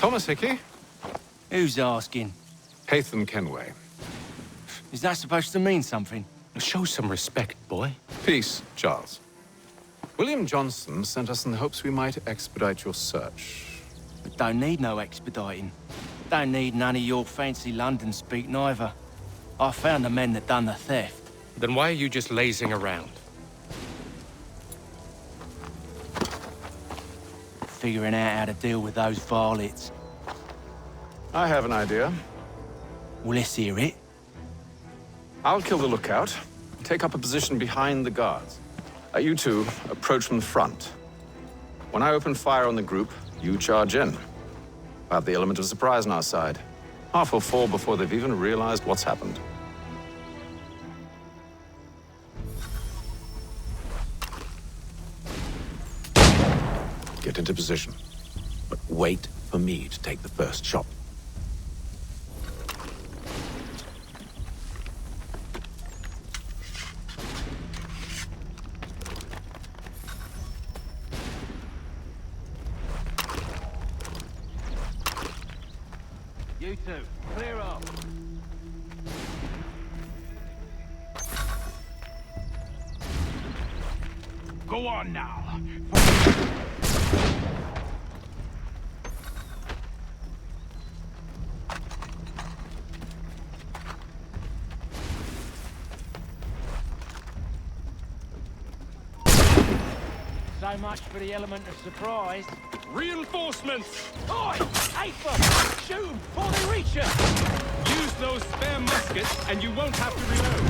Thomas Hickey? Who's asking? Haytham Kenway. Is that supposed to mean something? Show some respect, boy. Peace, Charles. William Johnson sent us in the hopes we might expedite your search. We don't need no expediting. Don't need none of your fancy London speak neither. I found the men that done the theft. Then why are you just lazing around? Figuring out how to deal with those varlets. I have an idea. Well, let's hear it. I'll kill the lookout, take up a position behind the guards. You two approach from the front. When I open fire on the group, you charge in. I have the element of surprise on our side. Half will fall before they've even realized what's happened. Get into position, but wait for me to take the first shot. You two, clear up. Go on now. So much for the element of surprise. Reinforcements! Oi! Haytham! Shoot them before they reach you! Use those spare muskets and you won't have to reload.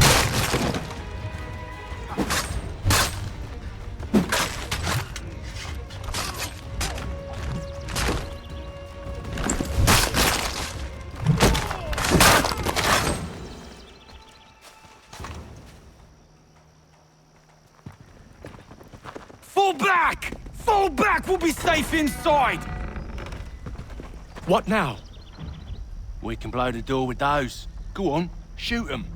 Fall back! Fall back! We'll be safe inside! What now? We can blow the door with those. Go on, shoot them.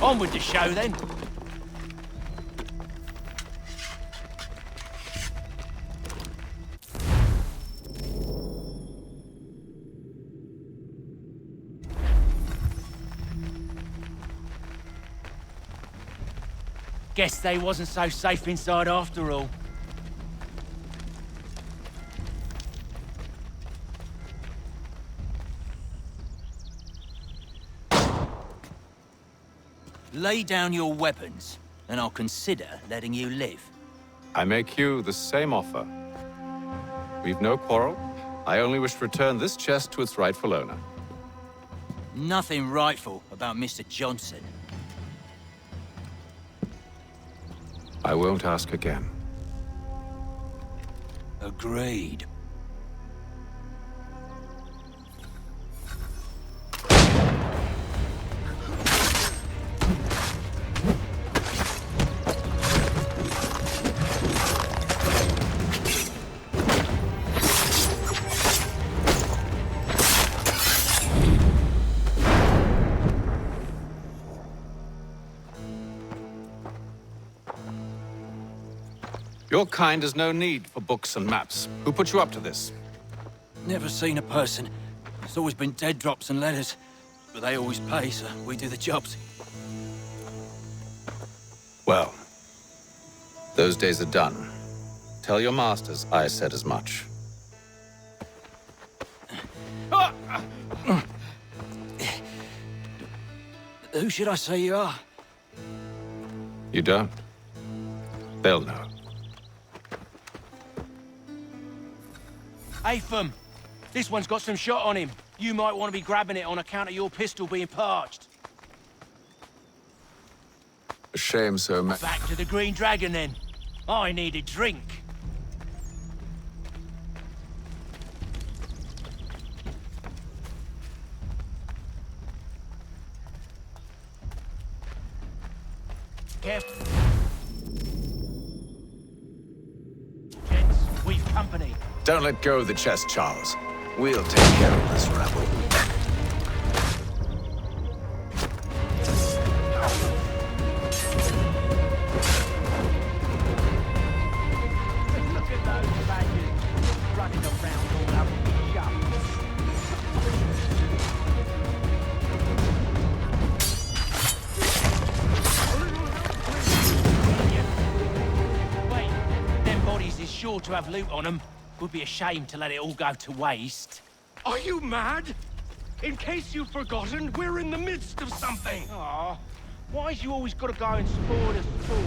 On with the show then. Guess they wasn't so safe inside after all. Lay down your weapons, and I'll consider letting you live. I make you the same offer. We've no quarrel. I only wish to return this chest to its rightful owner. Nothing rightful about Mr. Johnson. I won't ask again. Agreed. Your kind has no need for books and maps. Who put you up to this? Never seen a person. It's always been dead drops and letters. But they always pay, so we do the jobs. Well, those days are done. Tell your masters I said as much. Who should I say you are? You don't? They'll know. Haytham, this one's got some shot on him. You might want to be grabbing it on account of your pistol being parched. A shame so much. Back to the Green Dragon, then. I need a drink. Careful. Gents, we've company. Don't let go of the chest, Charles. We'll take care of this rabble. sure to have loot on them. Would be a shame to let it all go to waste. Are you mad? In case you've forgotten, we're in the midst of something. Aw, why's you always gotta go and spoil the sport?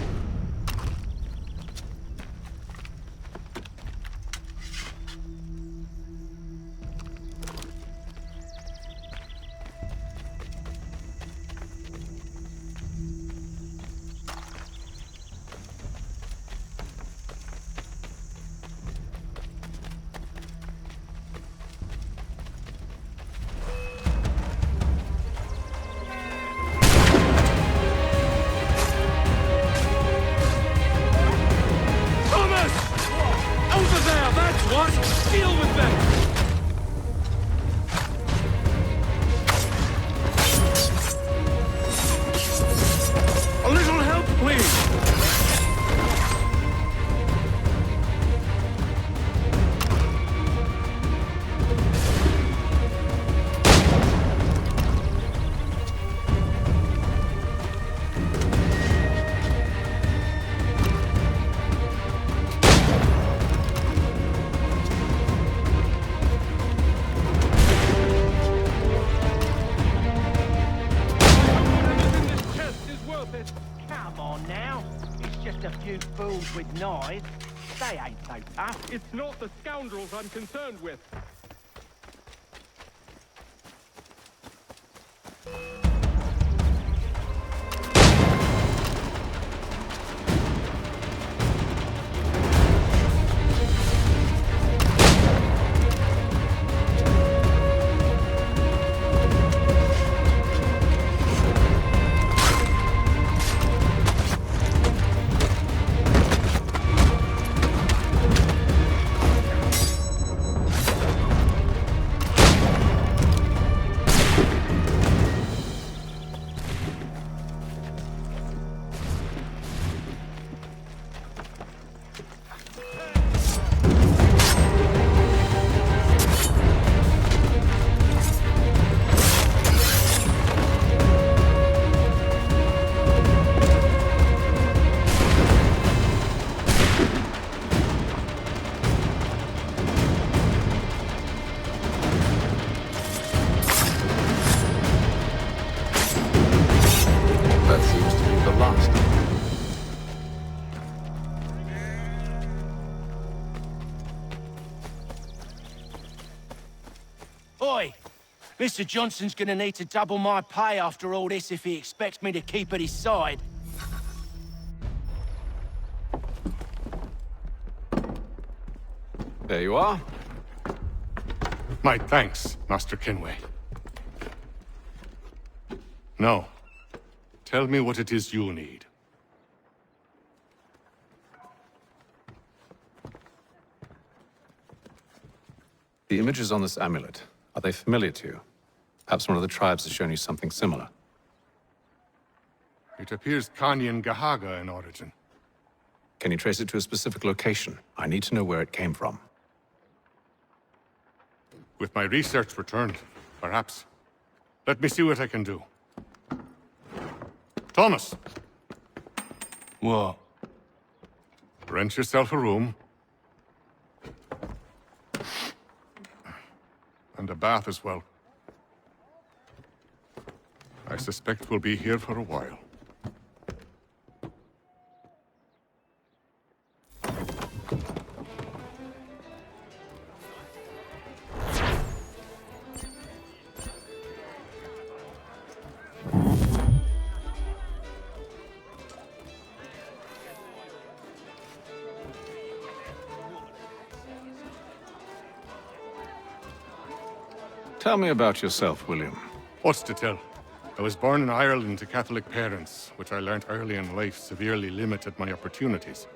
Deal with them! A little help, please! Come on now. It's just a few fools with knives. They ain't so tough. It's not the scoundrels I'm concerned with. Oi! Mr. Johnson's gonna need to double my pay after all this if he expects me to keep at his side. There you are. My thanks, Master Kenway. Now, tell me what it is you need. The images on this amulet, are they familiar to you? Perhaps one of the tribes has shown you something similar. It appears Kanyan Gahaga in origin. Can you trace it to a specific location? I need to know where it came from. With my research returned, perhaps. Let me see what I can do. Thomas! What? Rent yourself a room. And a bath as well. I suspect we'll be here for a while. Tell me about yourself, William. What's to tell? I was born in Ireland to Catholic parents, which I learnt early in life severely limited my opportunities.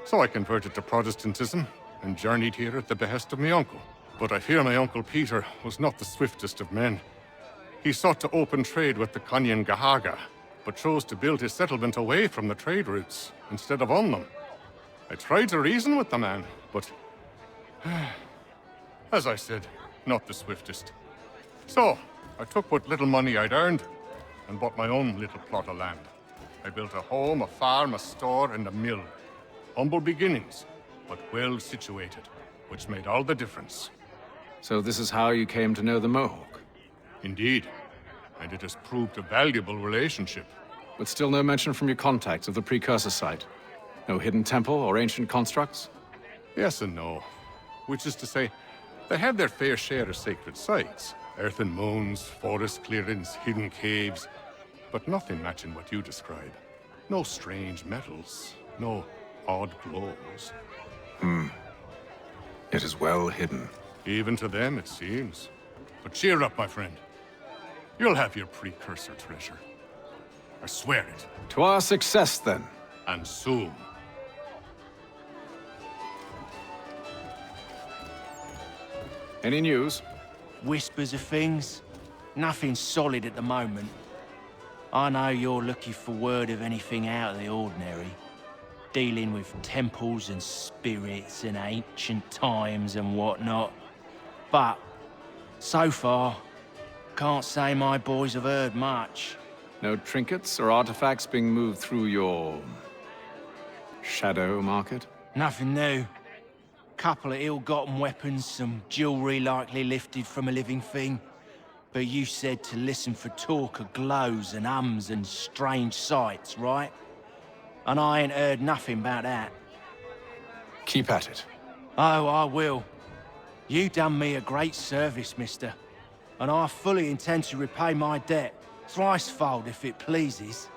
So I converted to Protestantism and journeyed here at the behest of my uncle. But I fear my uncle Peter was not the swiftest of men. He sought to open trade with the Kanyan Gahaga, but chose to build his settlement away from the trade routes instead of on them. I tried to reason with the man, but as I said, not the swiftest. So, I took what little money I'd earned and bought my own little plot of land. I built a home, a farm, a store, and a mill. Humble beginnings, but well situated, which made all the difference. So this is how you came to know the Mohawk? Indeed, and it has proved a valuable relationship. But still no mention from your contacts of the precursor site? No hidden temple or ancient constructs? Yes and no. Which is to say, they have their fair share of sacred sites. Earthen mounds, forest clearings, hidden caves, but nothing matching what you describe. No strange metals, no odd glows. It is well hidden. Even to them, it seems. But cheer up, my friend. You'll have your precursor treasure. I swear it. To our success, then. And soon. Any news? Whispers of things. Nothing solid at the moment. I know you're looking for word of anything out of the ordinary. Dealing with temples and spirits and ancient times and whatnot. But, so far, can't say my boys have heard much. No trinkets or artifacts being moved through your... shadow market? Nothing new. Couple of ill-gotten weapons, some jewelry likely lifted from a living thing. But you said to listen for talk of glows and ums and strange sights, right? And I ain't heard nothing about that. Keep at it. Oh, I will. You done me a great service, mister. And I fully intend to repay my debt. Thricefold, if it pleases.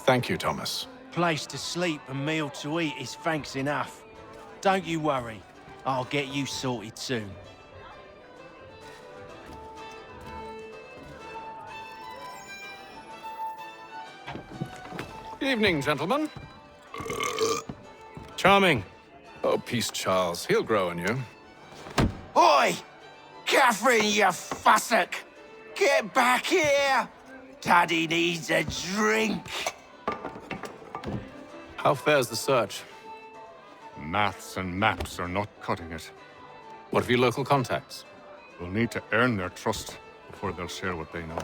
Thank you, Thomas. Place to sleep and meal to eat is thanks enough. Don't you worry. I'll get you sorted soon. Evening, gentlemen. Charming. Oh, peace, Charles. He'll grow on you. Oi! Catherine, you fussock! Get back here! Daddy needs a drink. How fares the search? Maths and maps are not cutting it. What of your local contacts? We'll need to earn their trust before they'll share what they know.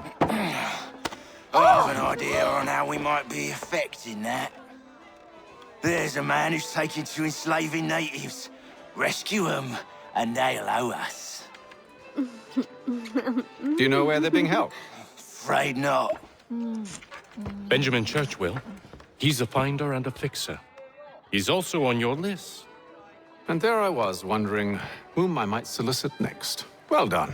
I have an idea on how we might be affecting that. There's a man who's taken to enslaving natives. Rescue them, and they'll owe us. Do you know where they're being held? Afraid not. Benjamin Churchwill. He's a finder and a fixer. He's also on your list. And there I was, wondering whom I might solicit next. Well done.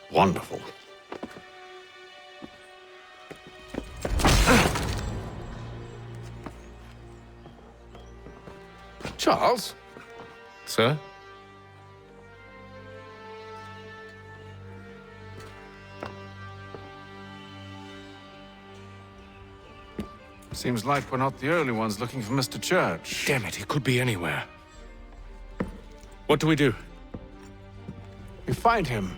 Wonderful. Charles? Sir? Seems like we're not the only ones looking for Mr. Church. Damn it, he could be anywhere. What do we do? We find him.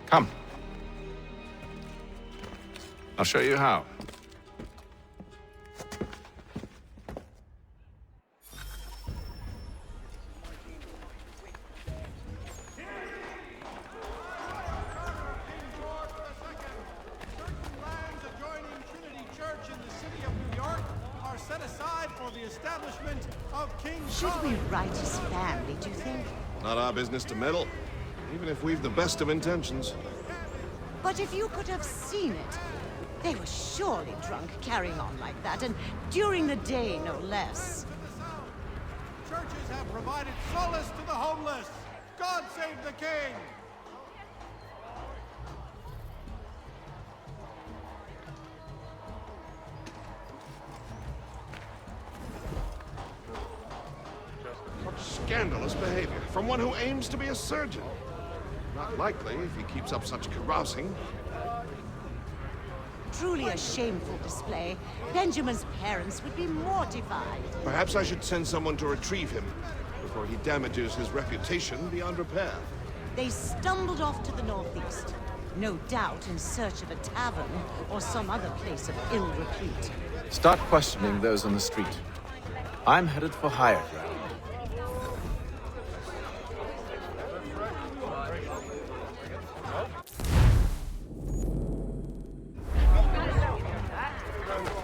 Come. I'll show you how. Should we write his family, do you think? Not our business to meddle, even if we've the best of intentions. But if you could have seen it, They were surely drunk carrying on like that, and during the day, no less. Churches have provided solace to the homeless. God save the king! Such scandalous behavior from one who aims to be a surgeon. Not likely if he keeps up such carousing. Truly a shameful display. Benjamin's parents would be mortified. Perhaps I should send someone to retrieve him before he damages his reputation beyond repair. They stumbled off to the northeast, no doubt in search of a tavern or some other place of ill repute. Start questioning those on the street. I'm headed for higher ground.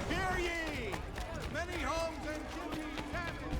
Hear ye! Many homes and chimneys cabins.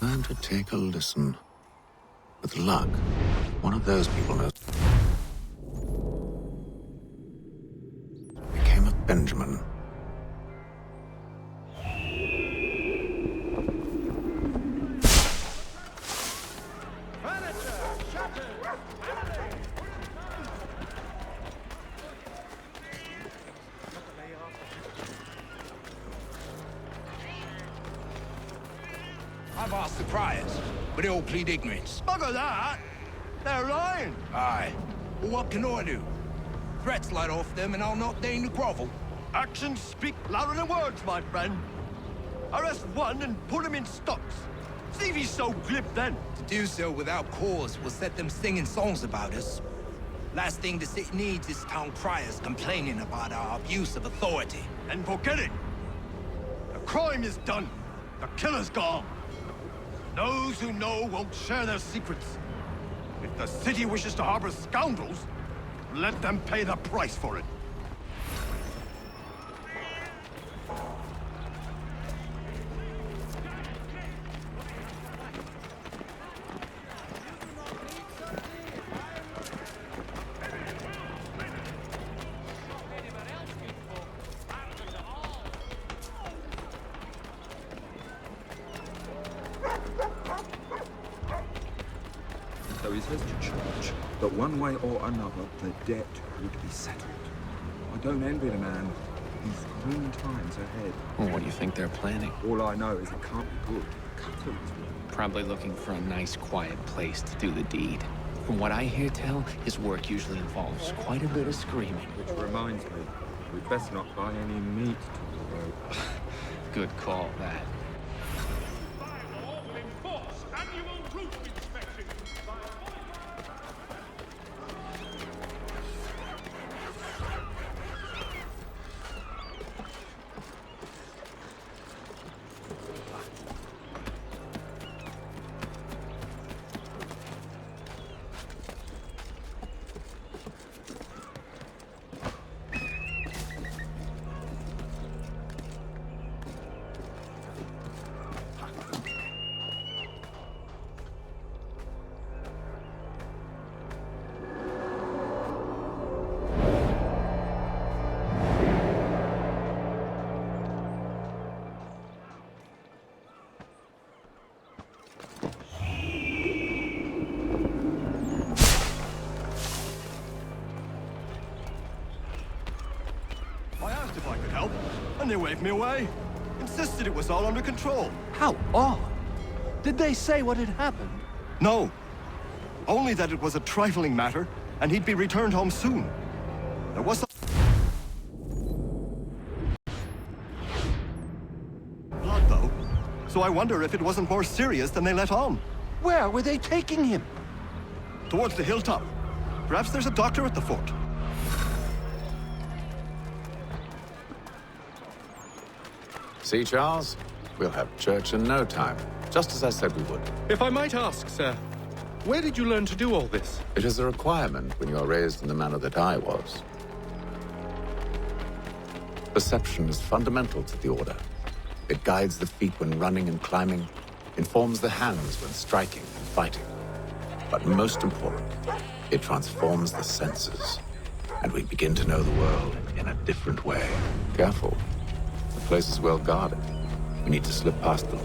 Learn to take a listen. With luck, one of those people knows. Became a Benjamin. I've asked the criers, but they all plead ignorance. Bugger that! They're lying! Aye. Well, what can I do? Threats light off them and I'll not deign to grovel. Actions speak louder than words, my friend. Arrest one and put him in stocks. See if he's so glib then. To do so without cause will set them singing songs about us. Last thing the city needs is town criers complaining about our abuse of authority. And forget it. The crime is done. The killer's gone. Those who know won't share their secrets. If the city wishes to harbor scoundrels, let them pay the price for it. So he says to church that one way or another the debt would be settled. I don't envy the man. He's green times ahead. Well, what do you think they're planning? All I know is it can't be good. Probably looking for a nice, quiet place to do the deed. From what I hear tell, his work usually involves quite a bit of screaming. Which reminds me, we'd best not buy any meat tomorrow. Good call, that. If I could help, and they waved me away. Insisted it was all under control. How odd. Did they say what had happened? No. Only that it was a trifling matter, and he'd be returned home soon. There was some blood, though. So I wonder if it wasn't more serious than they let on. Where were they taking him? Towards the hilltop. Perhaps there's a doctor at the fort. See, Charles? We'll have church in no time, just as I said we would. If I might ask, sir, where did you learn to do all this? It is a requirement when you are raised in the manner that I was. Perception is fundamental to the Order. It guides the feet when running and climbing, informs the hands when striking and fighting. But most important, it transforms the senses, and we begin to know the world in a different way. Careful. The place is well guarded. We need to slip past them.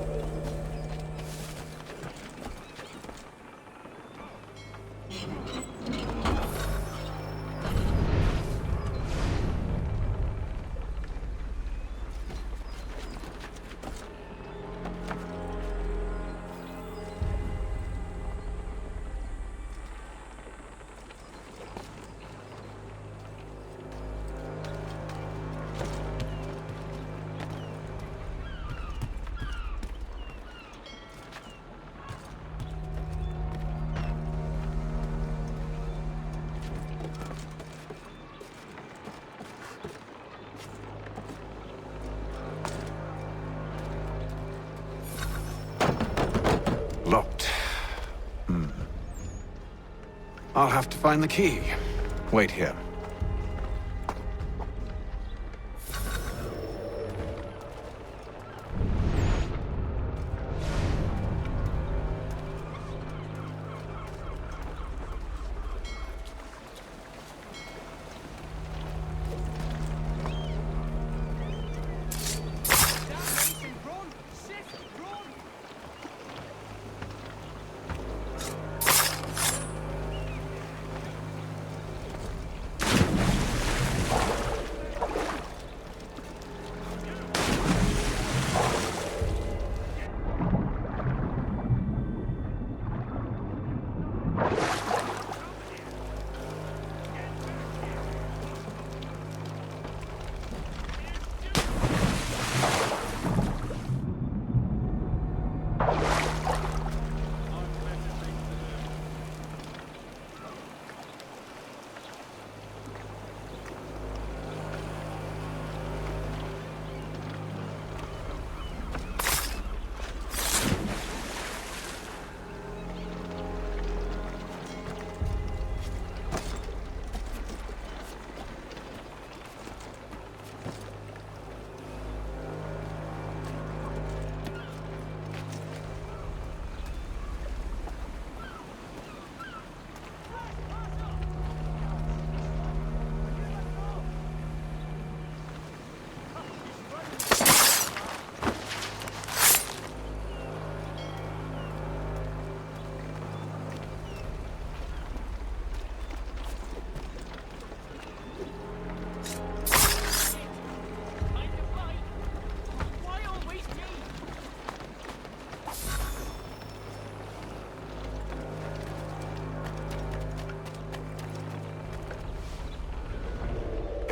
Locked. I'll have to find the key. Wait here.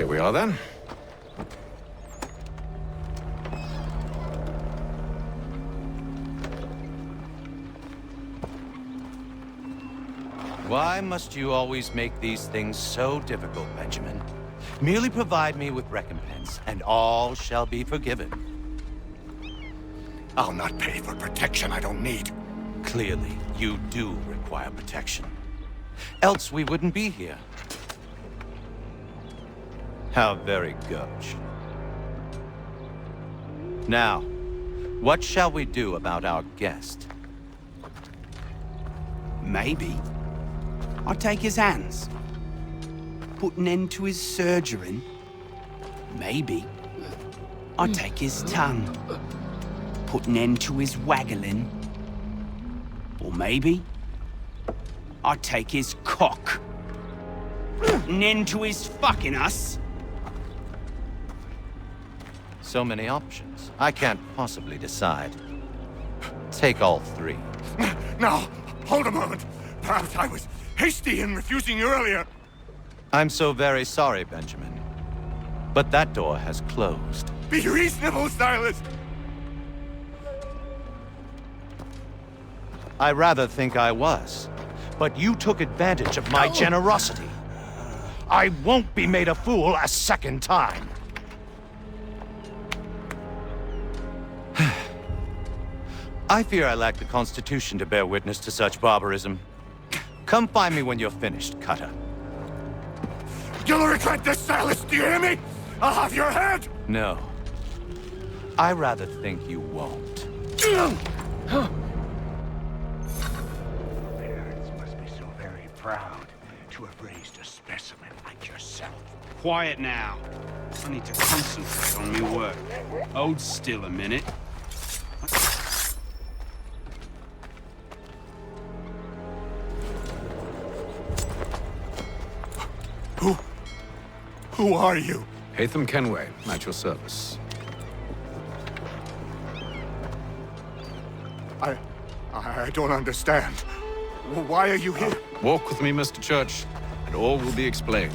Here we are then. Why must you always make these things so difficult, Benjamin? Merely provide me with recompense, and all shall be forgiven. I'll not pay for protection I don't need. Clearly, you do require protection. Else we wouldn't be here. How very gauche. Now, what shall we do about our guest? Maybe I'll take his hands. Put an end to his surgering. Maybe I'll take his tongue. Put an end to his waggling. Or maybe I'll take his cock. Put an end to his fucking us. So many options. I can't possibly decide. Take all three. Now, hold a moment. Perhaps I was hasty in refusing you earlier. I'm so very sorry, Benjamin. But that door has closed. Be reasonable, Silas. I rather think I was. But you took advantage of my generosity. I won't be made a fool a second time. I fear I lack the constitution to bear witness to such barbarism. Come find me when you're finished, Cutter. You'll regret this, Silas, do you hear me? I'll have your head! No. I rather think you won't. Parents must be so very proud to have raised a specimen like yourself. Quiet now. I need to concentrate on my work. Hold still a minute. Who are you? Haytham Kenway, at your service. I don't understand. Why are you here? Walk with me, Mr. Church, and all will be explained.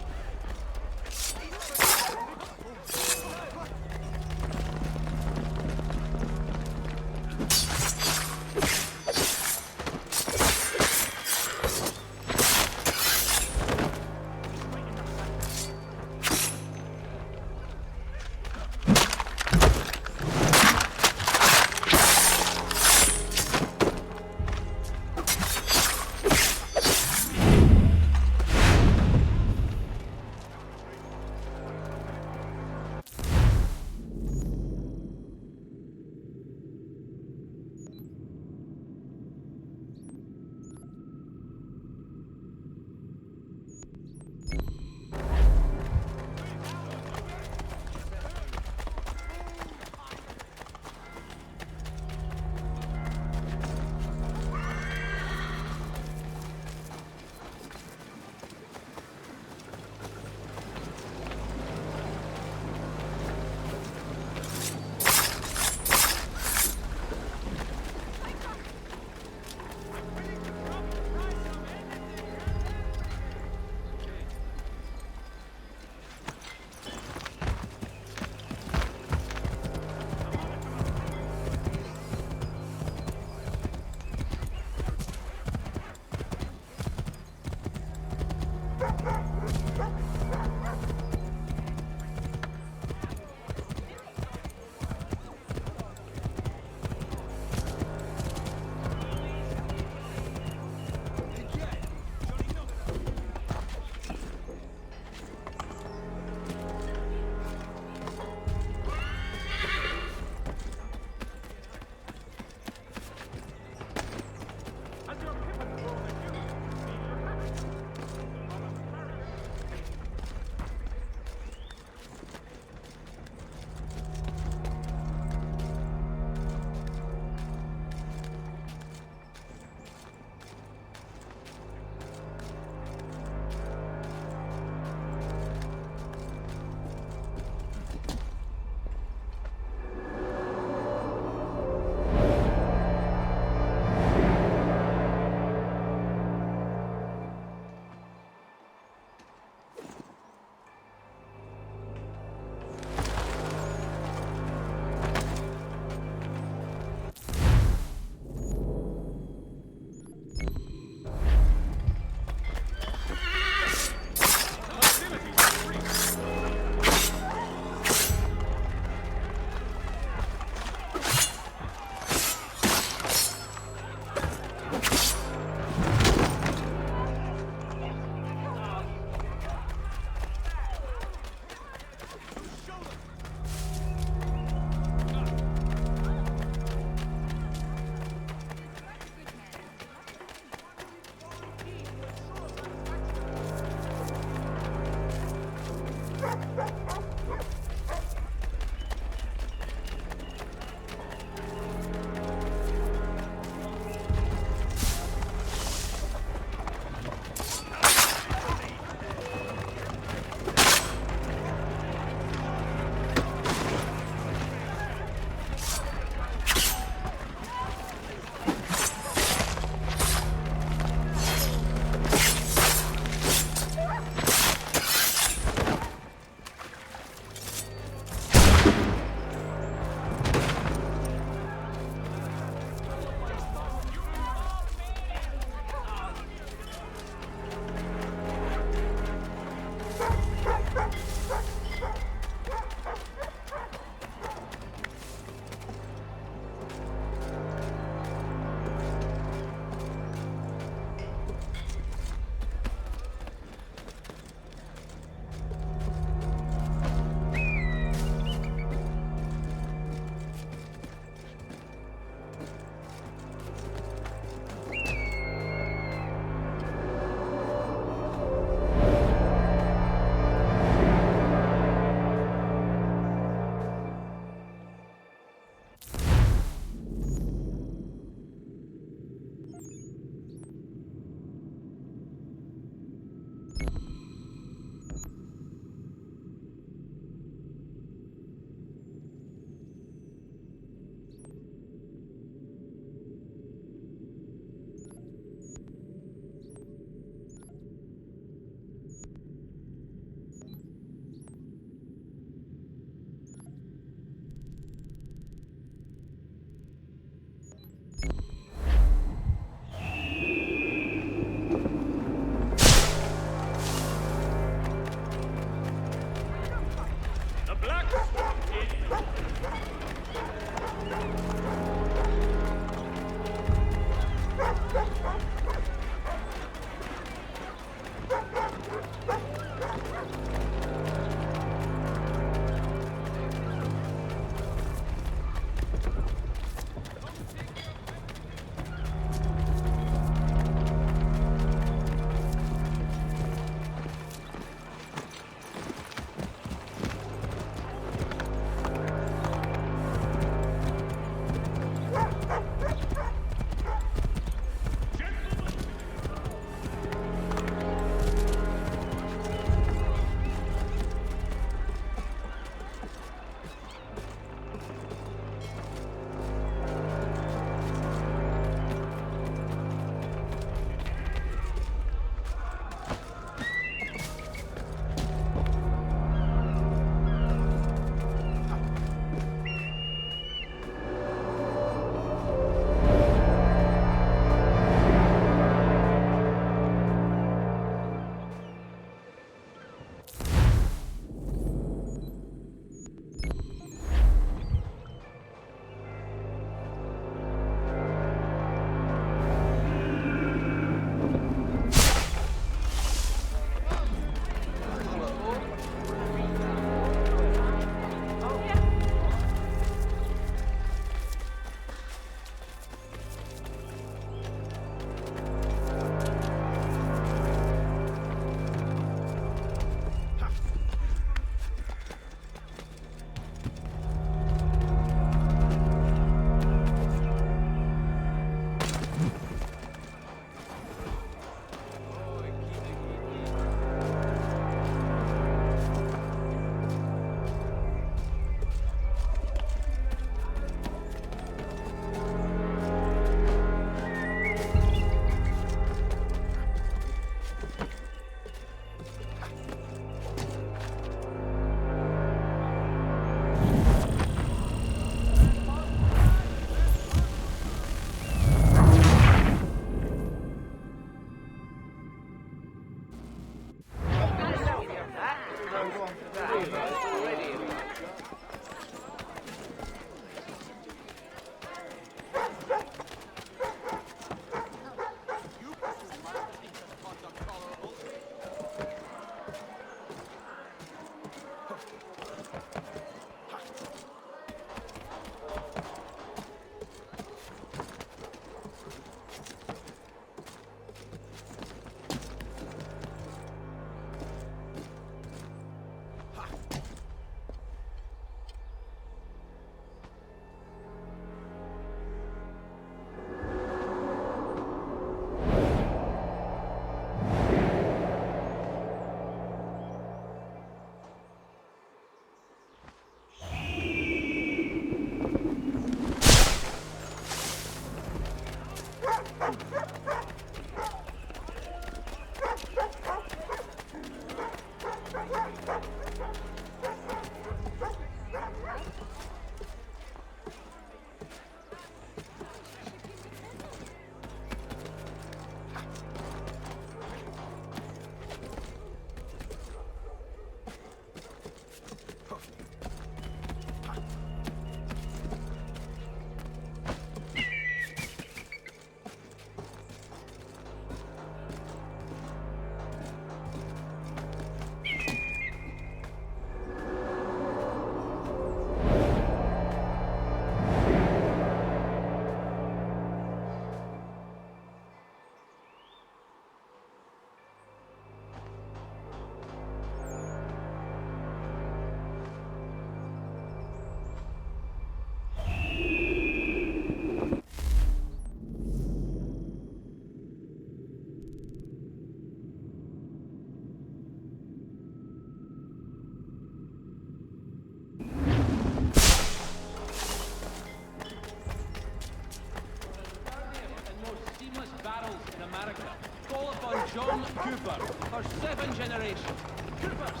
John Cooper for 7 generations. Coopers,